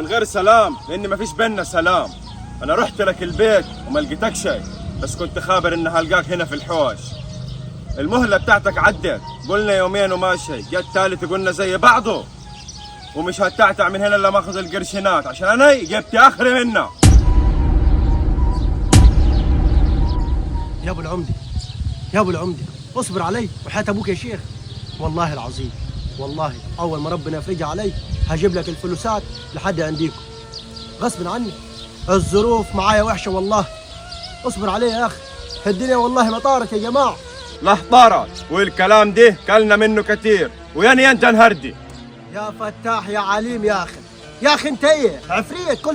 غير سلام، لاني ما فيش بينا سلام. انا رحت لك البيت وما لقيتك شيء، بس كنت خابر ان هلقاك هنا في الحوش. المهلة بتاعتك عدت، قلنا يومين وماشي، جت تالت قلنا زي بعضه، ومش هتعتع من هنا الا ماخذ القرشينات، عشان انا جبت اخري منه. يا ابو العمدي، يا ابو العمدي، اصبر علي وحياة ابوك يا شيخ. والله العظيم، والله اول ما ربنا يفرجها علي هجيب لك الفلوسات لحد عنديكم غصب عني. الظروف معايا وحشه والله. اصبر علي يا اخي، الدنيا والله ما طارت يا جماعه. لا طارت، والكلام ده كلنا منه كتير، وياني انت نهردي. يا فتاح يا عليم يا اخي، يا اخي انت ايه عفريت كل